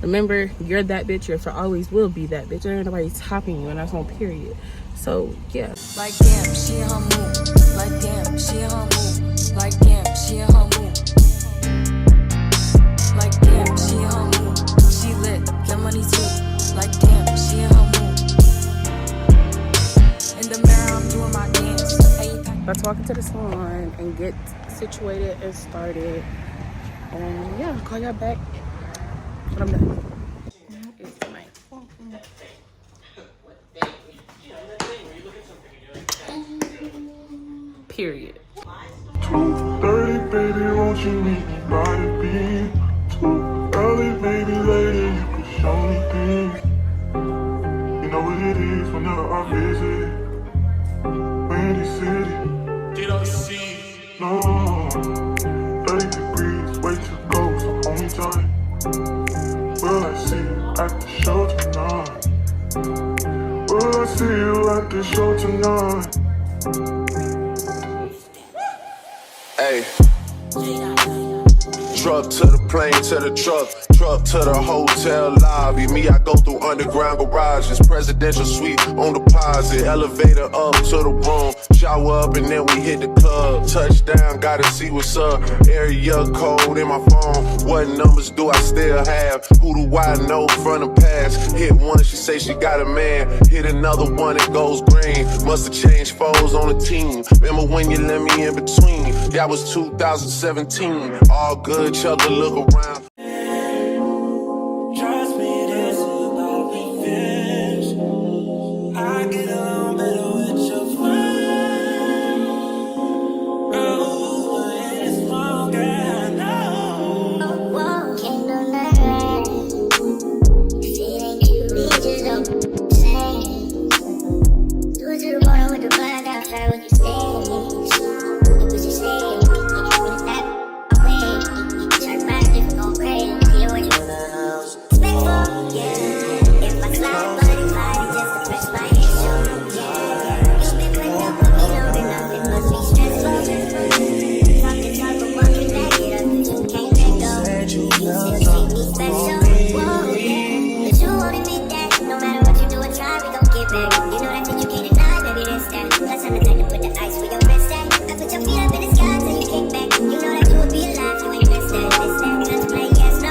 Remember, you're that bitch. You always will be that bitch. There ain't nobody topping you, and that's on period. So yeah. Like damn, she in her mood. Like damn, she in her mood. Like damn, she in her mood. Like damn, she in her mood. She lit, get money too. Like damn, she in her mood. In the mirror, I'm doing my dance. Hey, let's walk into the salon and get situated and started. And yeah, I'll call y'all back when I'm done. It's my period. 2:30, baby, won't you meet me by the beat? Too early, baby, later, you can show me things. You know what it is whenever I visit Windy City. You don't see. No, 30 degrees, way too cold, so hold me tight. Will I see you at the show tonight? Will I see you at the show tonight? Hey, truck to the plane, to the truck to the hotel lobby. Me, I go through underground garages, presidential suite on deposit, elevator up to the room, shower up and then we hit the club. Touchdown, gotta see what's up. Area code in my phone. What numbers do I still have? Who do I know from the past? Hit one, she say she got a man. Hit another one, it goes green. Must've changed foes on the team. Remember when you let me in between? That was 2017. All good, chug a look around. Trust me, this is about revenge. I get along better with your friend. Oh, it's wrong, girl, I know. Oh, whoa, can't do nothing right. If it ain't you, we just don't say. Do it to the bottom with the blind outside with the stage. What was you saying? When it's not away, turn back if we gon' crazy. See what you expect for, yeah. If I slide, body fly, just to press my hands, show, yeah. You been quick to put me on, and nothing must be stressful. Talk the talk, but walking back it up, but you can't let go. You said you see me special, whoa, yeah. But you won't admit that. No matter what you do or try, we gon' get back. You know that you can't deny, baby, that's that. That's time to take to put the ice where your wrist at. I put your feet up in the sky till you kick back. You know that you would be alive, you ain't missed that. You got to play yes, no,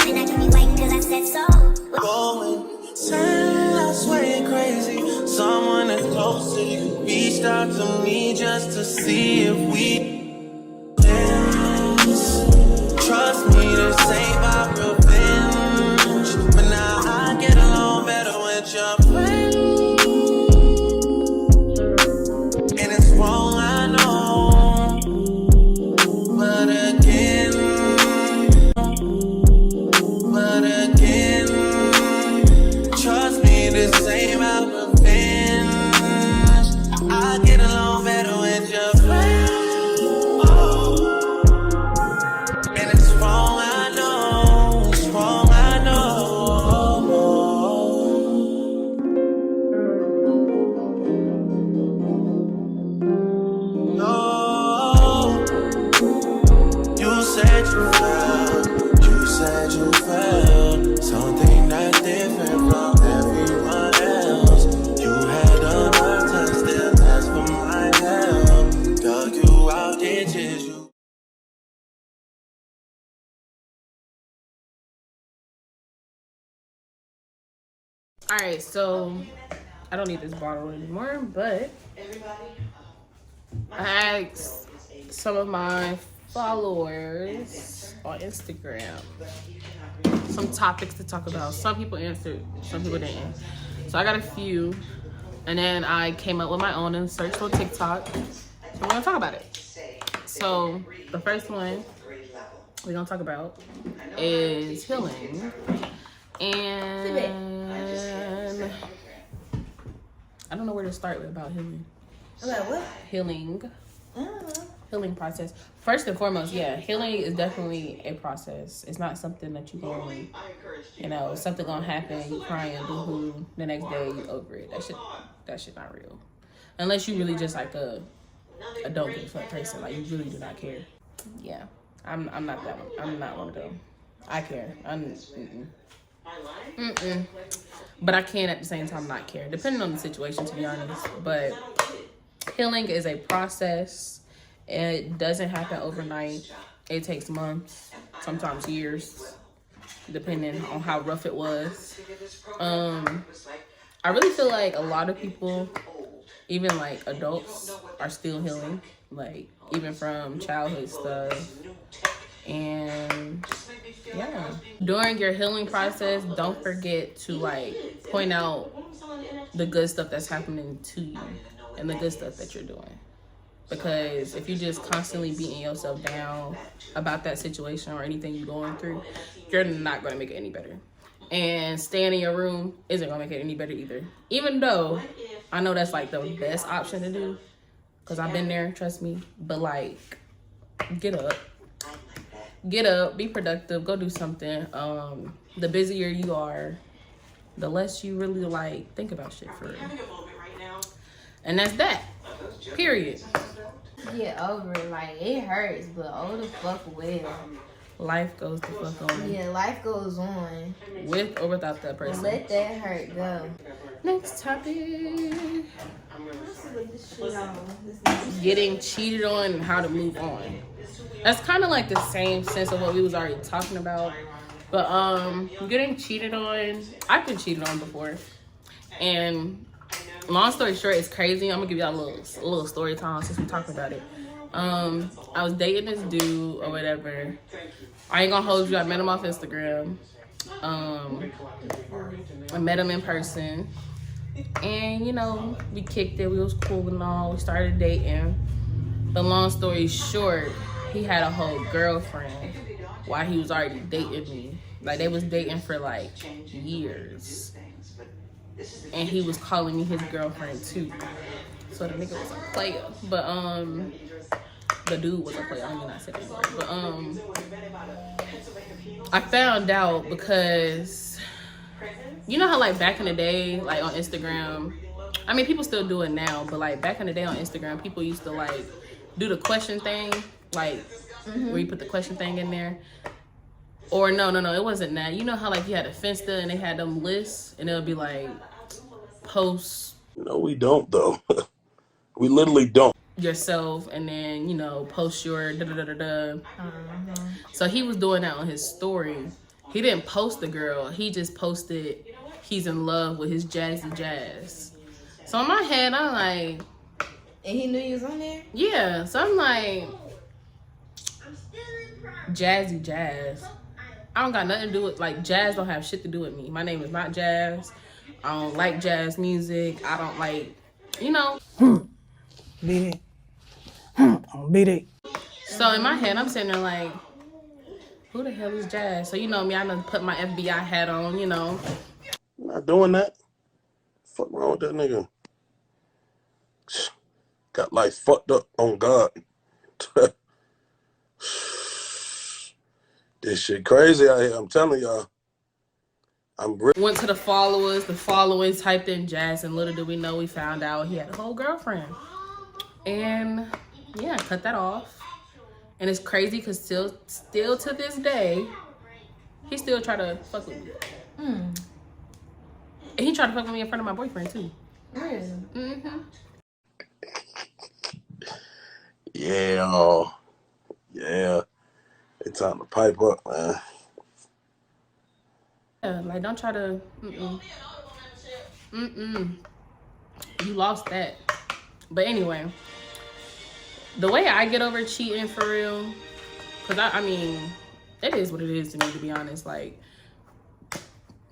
and I can be waiting cause I said so. Going, turn, I swear you're crazy. Someone that's close to you reached out to me just to see if we dance. Trust me, this ain't about revenge. But now I get along better with your friend. And it's wrong, I know. But again, trust me, this ain't about revenge. I get along better with your friend. And it's wrong, I know. It's wrong, I know. No, you said you felt. You said you felt something that's different from everyone else. You had the nerve to still ask for my help. Dug you out ditches, you. Alright, so I don't need this bottle anymore, but I asked some of my followers on Instagram some topics to talk about. Some people answered, some people didn't. So I got a few, and then I came up with my own and searched on TikTok. So we're gonna talk about it. So the first one we're gonna talk about is healing. And I don't know where to start with about healing. About what? Healing. Healing process. First and foremost, yeah, healing is definitely a process. It's not something that you can, you know, something gonna happen, you crying, boo-hoo, the next day you over it. That shit not real. Unless you really just like a don't give a fuck person, like you really do not care. Yeah, I'm not that one. I'm not one of them. I care. But I can at the same time not care, depending on the situation, to be honest. But healing is a process. It doesn't happen overnight. It takes months, sometimes years, depending on how rough it was. I really feel like a lot of people, even like adults, are still healing, like even from childhood stuff. And yeah, during your healing process, don't forget to like point out the good stuff that's happening to you and the good stuff that you're doing. Because if you just constantly beating yourself down about that situation or anything you're going through, you're not going to make it any better. And staying in your room isn't going to make it any better either. Even though I know that's like the best option to do, because I've been there, trust me. But like, get up. Get up, be productive, go do something. The busier you are, the less you really like think about shit for real. And that's that. Period. Get over it. Like, it hurts, but oh the fuck well. Life goes the fuck on. Yeah, life goes on. With or without that person. Let that hurt go. Next topic. Getting cheated on and how to move on. That's kind of like the same sense of what we was already talking about. But getting cheated on, I've been cheated on before. And long story short, it's crazy. I'm gonna give y'all a little story time since we talking about it. I was dating this dude or whatever. I ain't gonna hold you. I met him off Instagram. I met him in person. And, you know, we kicked it. We was cool and all. We started dating. But long story short, he had a whole girlfriend while he was already dating me. Like, they was dating for, like, years. And he was calling me his girlfriend, too. So the nigga was a player. But, the dude was a player. I mean, I said that word. But, I found out because, you know how, like, back in the day, like, on Instagram, I mean, people still do it now, but, like, back in the day on Instagram, people used to, like, do the question thing, like, where you put the question thing in there. Or, no, it wasn't that. You know how, like, you had a Finsta and they had them lists, and it would be, like, post. No, we don't, though. We literally don't. Yourself, and then, you know, post your da-da-da-da-da. So he was doing that on his story. He didn't post the girl. He just posted he's in love with his Jazzy Jazz. So in my head, I'm like... And he knew you was on there? Yeah. So I'm like... Jazzy Jazz. I don't got nothing to do with... Like, jazz don't have shit to do with me. My name is not Jazz. I don't like jazz music. I don't like... You know... Beat it. Beat it. So in my head, I'm sitting there like... Who the hell is Jazz? So you know me, I done put my FBI hat on, you know. I'm not doing that. Fuck wrong with that nigga? Got life fucked up on God. This shit crazy out here, I'm telling y'all. Went to the followers typed in Jazz, and little did we know, we found out he had a whole girlfriend. And yeah, cut that off. And it's crazy because still to this day, he still try to fuck with me. And he tried to fuck with me in front of my boyfriend too. Really? Mm-hmm. Yeah. It's time to pipe up, man. Yeah, like don't try to. You lost that. But anyway, the way I get over cheating for real, because I mean, it is what it is to me, to be honest. Like,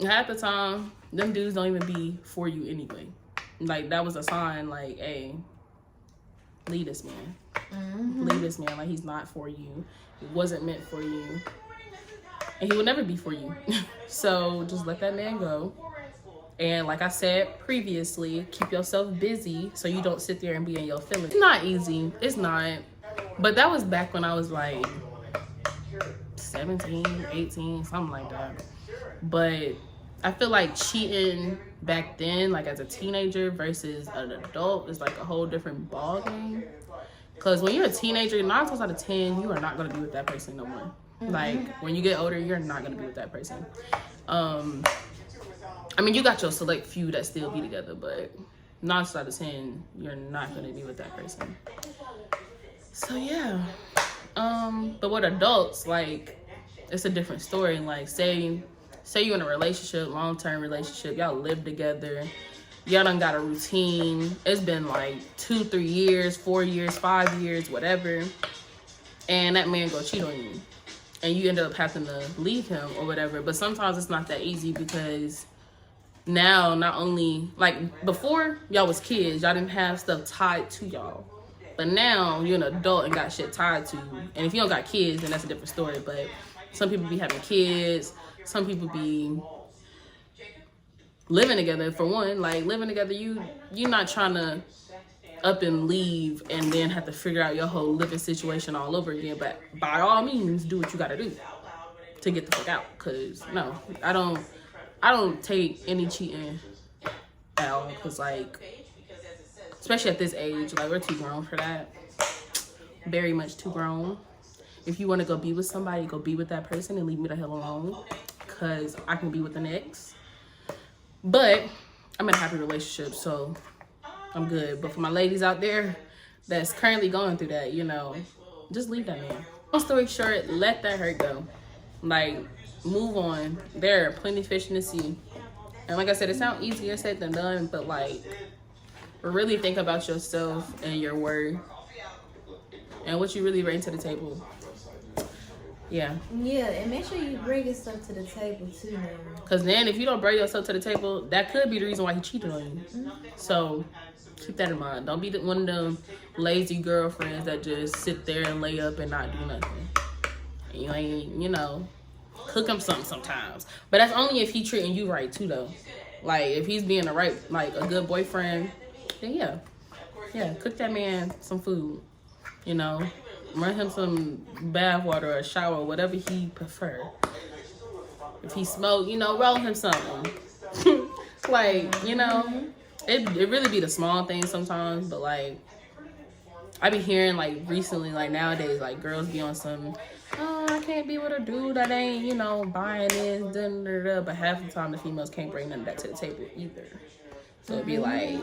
half the time, them dudes don't even be for you anyway. Like, that was a sign, like, hey, leave this man. Leave this man. Like, he's not for you. It wasn't meant for you. And he will never be for you. So, just let that man go. And like I said previously, keep yourself busy so you don't sit there and be in your feelings. It's not easy. It's not. But that was back when I was like 17, 18, something like that. But I feel like cheating back then, like as a teenager versus an adult, is like a whole different ball game. Because when you're a teenager, 9 times out of 10, you are not going to be with that person no more. Like, when you get older, you're not gonna be with that person. I mean, you got your select few that still be together, but 9 out of 10, you're not gonna be with that person. So yeah. But with adults, like, it's a different story. Like, say you're in a relationship, long-term relationship, y'all live together, y'all done got a routine. It's been like 2, 3 years, 4 years, 5 years, whatever. And that man go cheat on you. And you end up having to leave him or whatever. But sometimes it's not that easy because now, not only, like, before y'all was kids, y'all didn't have stuff tied to y'all. But now you're an adult and got shit tied to you. And if you don't got kids, then that's a different story. But some people be having kids. Some people be living together, for one. Like, living together, you're not trying to up and leave and then have to figure out your whole living situation all over again. But by all means, do what you gotta do to get the fuck out. Cause no, I don't take any cheating at all. Cause, like, especially at this age, like, we're too grown for that. Very much too grown. If you want to go be with somebody, go be with that person and leave me the hell alone. Cause I can be with the next. But I'm in a happy relationship, so I'm good. But for my ladies out there that's currently going through that, you know, just leave that man. Long story short, let that hurt go. Like, move on. There are plenty of fish in the sea. And like I said, it sounds easier said than done, but, like, really think about yourself and your worth and what you really bring to the table. Yeah. Yeah, and make sure you bring stuff to the table too, man. Because then if you don't bring yourself to the table, that could be the reason why he cheated on you. Mm-hmm. So keep that in mind. Don't be one of them lazy girlfriends that just sit there and lay up and not do nothing. You ain't, you know, cook him something sometimes. But that's only if he treating you right too, though. Like, if he's being a good boyfriend, then yeah, cook that man some food, you know. Run him some bath water or a shower, whatever he prefer. If he smoke, you know, roll him something. Like, you know, it really be the small things sometimes, but, like, I be hearing, like, recently, like, nowadays, like, girls be on some, oh, I can't be with a dude that ain't, you know, buying this, but half the time the females can't bring none of that to the table either. So it'd be like,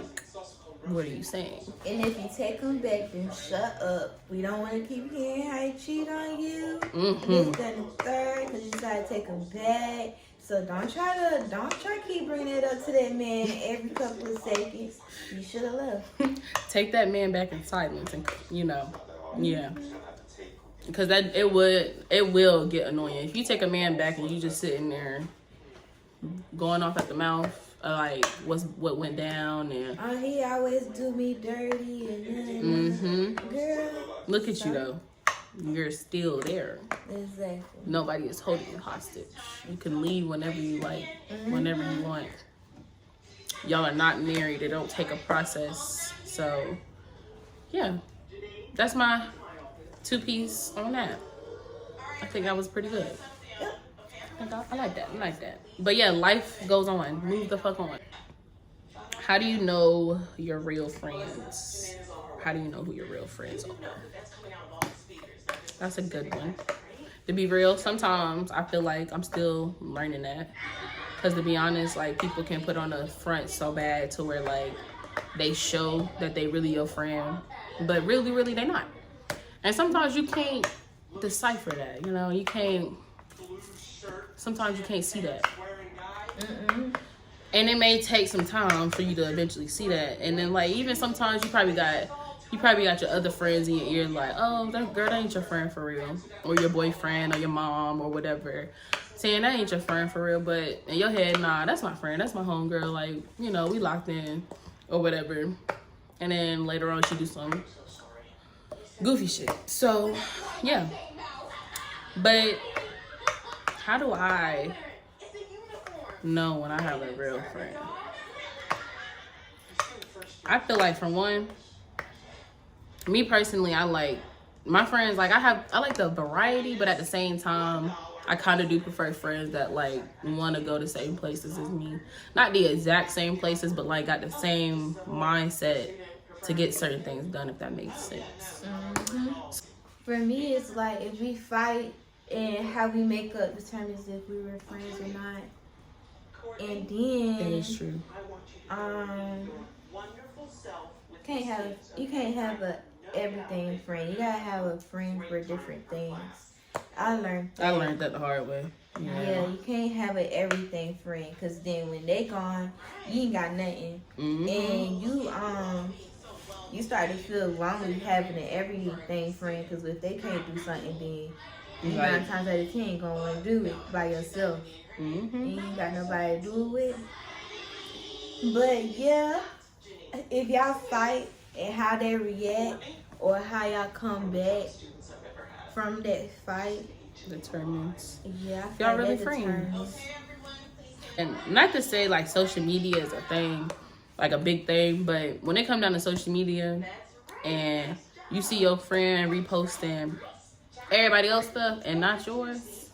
what are you saying? And if you take him back, then shut up. We don't want to keep hearing how he cheat on you. This, that, and third, because you decided to take him back. So don't try to keep bringing it up to that man every couple of seconds. You should have left. Take that man back in silence, and, you know, yeah. Because it will get annoying. If you take a man back and you just sitting there going off at the mouth, like what went down and he always do me dirty and girl, look at you though, you're still there. Exactly. Nobody is holding you hostage. You can leave whenever you like, whenever you want. Y'all are not married. It don't take a process. So yeah, that's my 2-piece on that. I think that was pretty good. I like that. But yeah, life goes on. Move the fuck on. How do you know your real friends? How do you know who your real friends are? That's a good one. To be real, sometimes I feel like I'm still learning that. Because to be honest, like, people can put on a front so bad to where, like, they show that they really your friend. But really, really, they're not. And sometimes you can't decipher that, you know? Sometimes you can't see that. And it may take some time for you to eventually see that. And then, like, even sometimes you probably got your other friends in your ear, like, oh, that girl, that ain't your friend for real. Or your boyfriend or your mom or whatever, saying that ain't your friend for real. But in your head, nah, that's my friend. That's my homegirl. Like, you know, we locked in or whatever. And then later on, she do some goofy shit. So, yeah. But how do I know when I have a real friend? I feel like, for one, me personally, I like my friends, like, I like the variety, but at the same time, I kind of do prefer friends that, like, want to go the same places as me. Not the exact same places, but, like, got the same mindset to get certain things done, if that makes sense. For me, it's like, if we fight, And how we make up determines if we were friends or not. And That then is true. you can't have a everything friend. You gotta have a friend for different things. I learned that the hard way. Yeah, you can't have an everything friend, cause then when they gone, you ain't got nothing, and you start to feel lonely having an everything friend, cause if they can't do something, then 9 times out of 10 you ain't gonna want to do it by yourself, and you ain't got nobody to do it with. But yeah, if y'all fight and how they react or how y'all come back from that fight determines. Yeah, I y'all really friends. And not to say like social media is a thing, like a big thing, but when it come down to social media and you see your friend reposting everybody else stuff and not yours,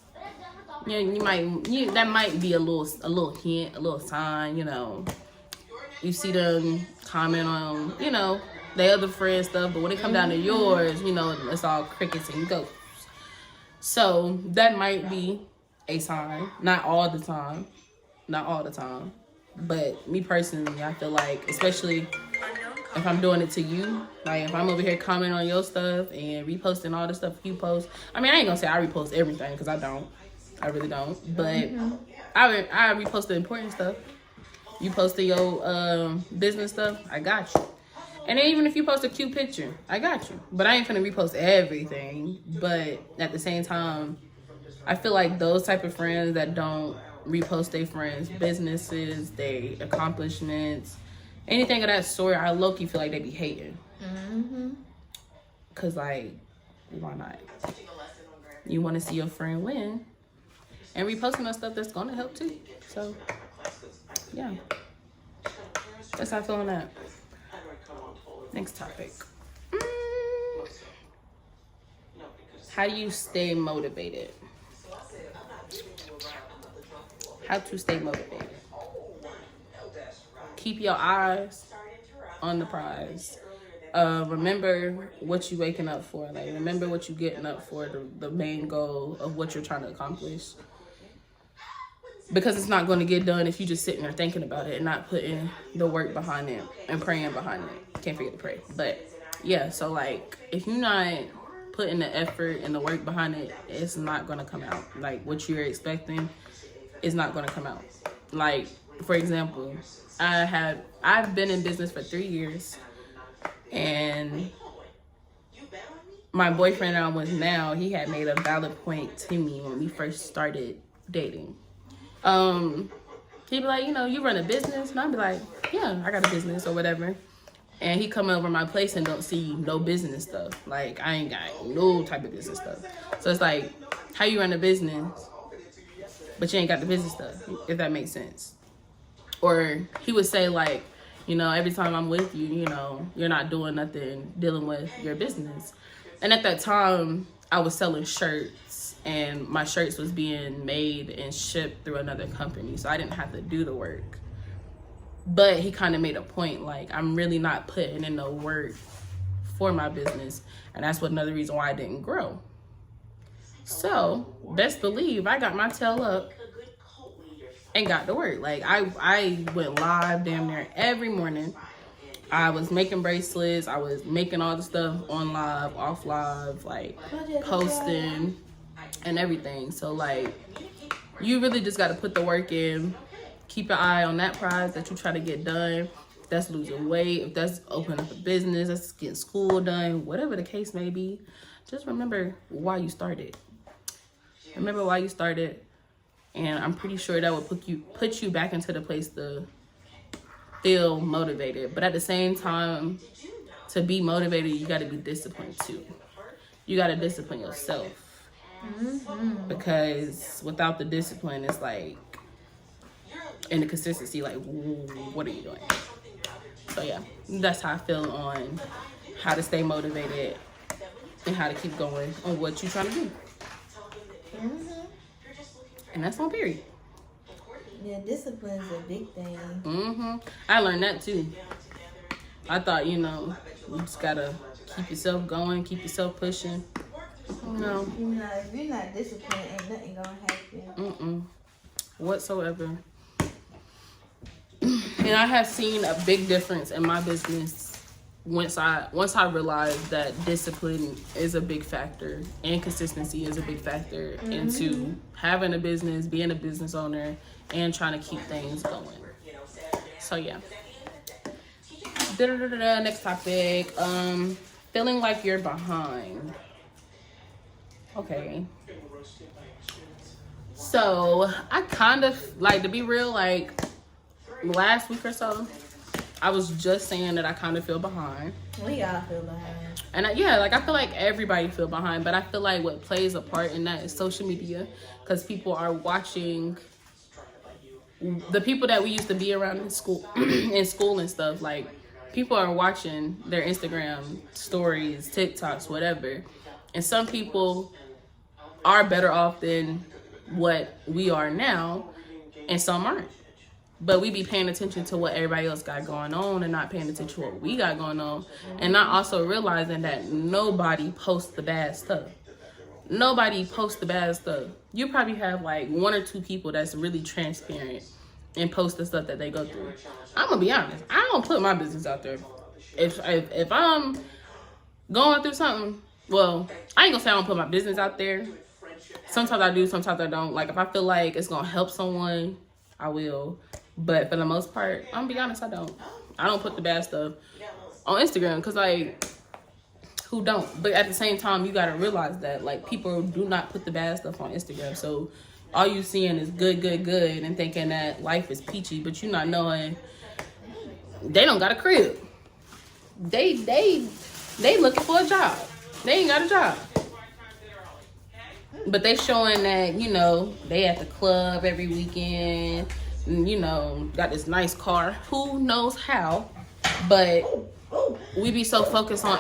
that might be a little hint, a little sign, you know. You see them comment on, you know, their other friends' stuff, but when it come down to yours, you know, it's all crickets and ghosts. So that might be a sign. Not all the time. But me personally, I feel like, especially if I'm doing it to you, like if I'm over here commenting on your stuff and reposting all the stuff you post. I mean, I ain't gonna say I repost everything because I don't. I really don't. But I repost the important stuff. You posted your business stuff, I got you. And then even if you post a cute picture, I got you. But I ain't finna repost everything. But at the same time, I feel like those type of friends that don't repost their friends' businesses, their accomplishments, anything of that sort, I low-key feel like they be hating. Cause like, why not? You wanna see your friend win. And reposting that stuff that's gonna help too. So, yeah. That's how I feel on that. Next topic. How do you stay motivated? How to stay motivated. Keep your eyes on the prize. Remember what you waking up for. Like, remember what you getting up for, the main goal of what you're trying to accomplish. Because it's not going to get done if you just sitting there thinking about it and not putting the work behind it and praying behind it. Can't forget to pray. But yeah, so like if you're not putting the effort and the work behind it, it's not going to come out. Like what you're expecting is not going to come out. Like, for example, I've been in business for 3 years, and my boyfriend I'm with now, he had made a valid point to me when we first started dating. He'd be like, you know, you run a business? And I'd be like, yeah, I got a business or whatever. And he come over my place and don't see no business stuff. Like, I ain't got no type of business stuff. So it's like, how you run a business, but you ain't got the business stuff, if that makes sense. Or he would say like, you know, every time I'm with you, you know, you're not doing nothing dealing with your business. And at that time, I was selling shirts, and my shirts was being made and shipped through another company, so I didn't have to do the work. But he kind of made a point, like, I'm really not putting in the work for my business, and that's another reason why I didn't grow. So, best believe I got my tail up and got to work. Like, I went live damn near every morning. I was making bracelets. I was making all the stuff on live, off live, like posting and everything. So like, you really just got to put the work in. Keep your eye on that prize that you try to get done. If that's losing weight, if that's opening up a business, that's getting school done, whatever the case may be, just remember why you started. Remember why you started, and I'm pretty sure that will put you back into the place to feel motivated. But at the same time, to be motivated, you got to be disciplined too. You got to discipline yourself. Because without the discipline, it's like, and the consistency, like, what are you doing? So yeah, that's how I feel on how to stay motivated and how to keep going on what you're trying to do. And that's on period. Yeah, discipline is a big thing. I learned that too. I thought, you know, you just gotta keep yourself going, keep yourself pushing. No. You know, if you're not disciplined, ain't nothing gonna happen. Whatsoever. And I have seen a big difference in my business once I realized that discipline is a big factor and consistency is a big factor into having a business, being a business owner, and trying to keep things going. So yeah. Next topic. Feeling like you're behind. Okay. So I kind of like, to be real, like last week or so, I was just saying that I kind of feel behind. We all feel behind. And I feel like everybody feel behind, but I feel like what plays a part in that is social media, because people are watching the people that we used to be around in school, and stuff. Like, people are watching their Instagram stories, TikToks, whatever, and some people are better off than what we are now, and some aren't. But we be paying attention to what everybody else got going on and not paying attention to what we got going on. And not also realizing that nobody posts the bad stuff. Nobody posts the bad stuff. You probably have like 1 or 2 people that's really transparent and post the stuff that they go through. I'm gonna be honest. I don't put my business out there. If I'm going through something, well, I ain't gonna say I don't put my business out there. Sometimes I do, sometimes I don't. Like, if I feel like it's gonna help someone, I will. But for the most part, I'm gonna be honest, I don't put the bad stuff on Instagram, because like, who don't? But at the same time, you gotta realize that like, people do not put the bad stuff on Instagram. So all you seeing is good, and thinking that life is peachy, but you not knowing they don't got a crib. They looking for a job. They ain't got a job. But they showing that, you know, they at the club every weekend, you know, got this nice car. Who knows how? But we be so focused on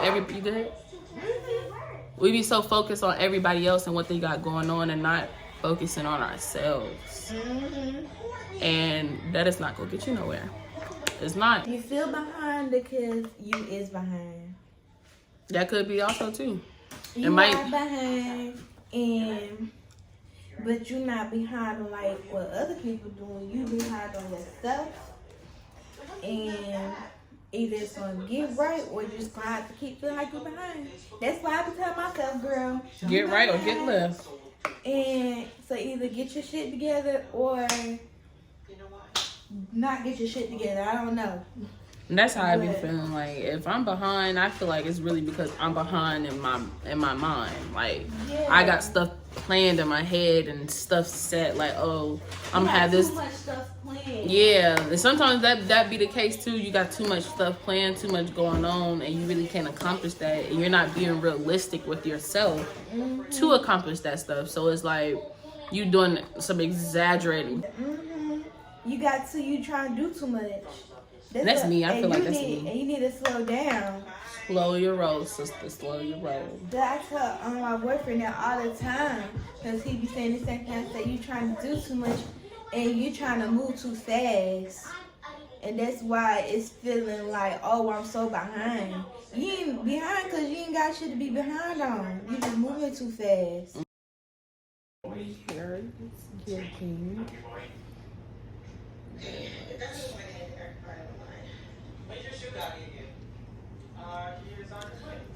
we be so focused on everybody else and what they got going on, and not focusing on ourselves. And that is not gonna get you nowhere. It's not. You feel behind because you is behind. That could be also too. You are behind, but you're not behind on like what other people doing. You behind on yourself, and either it's gonna get right or you're just gonna have to keep feeling like you're behind. That's why I be telling myself, girl, get right or get left. And so either get your shit together or not get your shit together. I don't know. And that's how I be feeling. Like, if I'm behind, I feel like it's really because I'm behind in my mind. Like, I got stuff planned in my head and stuff set. Like, oh, I'm gonna have this. Too much stuff planned. Yeah, and sometimes that be the case too. You got too much stuff planned, too much going on, and you really can't accomplish that. And you're not being realistic with yourself to accomplish that stuff. So it's like you doing some exaggerating. You trying to do too much. That's me. I feel like that's me. And you need to slow down. Slow your roll, sister. Slow your roll. I tell my boyfriend that all the time, because he be saying the same thing. I say you trying to do too much, and you trying to move too fast, and that's why it's feeling like, oh, I'm so behind. You ain't behind because you ain't got shit to be behind on. You just moving too fast. Here is getting.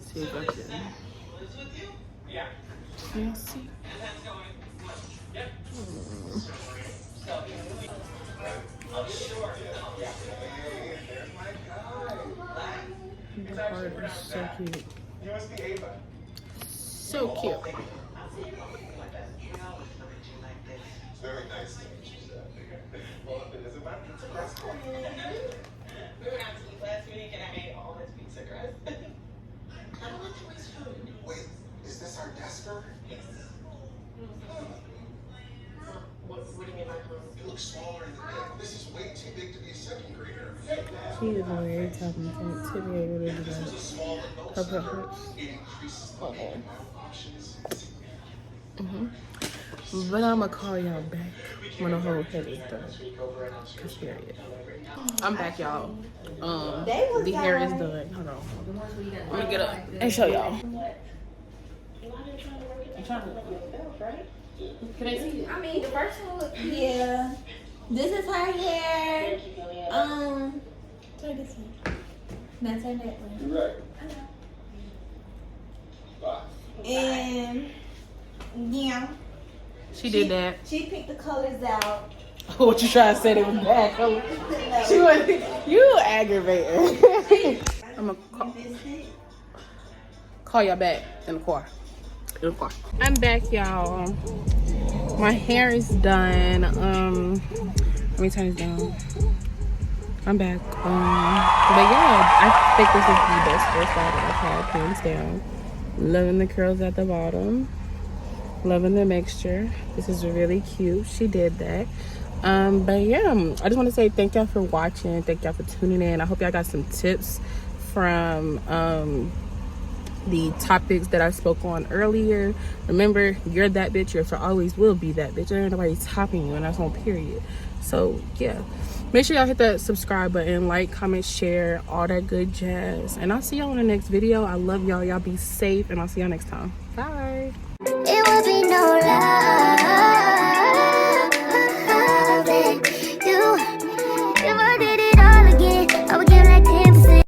See if I can. Can't see. The heart is so cute. So cute. Very nice. We went out to eat last week and I made all this pizza crust. I don't like to waste food. Wait, is this our Desper? Yes. What do you mean by clothes? It looks smaller in the pic. This is way too big to be a second grader. She is very talented to be able to do that. Her preference. But I'm gonna call y'all back when the whole head is done. Cause period. I'm back, y'all. The hair is done. Hold on. I'm gonna get up and show y'all. I'm trying to right? Can I see it? I mean, the first one, yeah. This is her hair. Turn this one. Now turn that one. Right. And yeah, She did that. she picked the colors out. What you trying to say? They was bad colors. She was. You aggravating. I'm gonna call y'all back in the car. I'm back, y'all. My hair is done. Let me turn this down. I'm back. But yeah, I think this is the best hairstyle that I've had, hands down. Loving the curls at the bottom. Loving the mixture. This is really cute. She did that. But yeah, I just want to say thank y'all for watching. Thank y'all for tuning in. I hope y'all got some tips from the topics that I spoke on earlier. Remember, you're that bitch. You always will be that bitch. There ain't nobody topping you, and that's on period. So yeah, make sure y'all hit that subscribe button, like, comment, share, all that good jazz. And I'll see y'all in the next video. I love y'all. Y'all be safe, and I'll see y'all next time. Bye.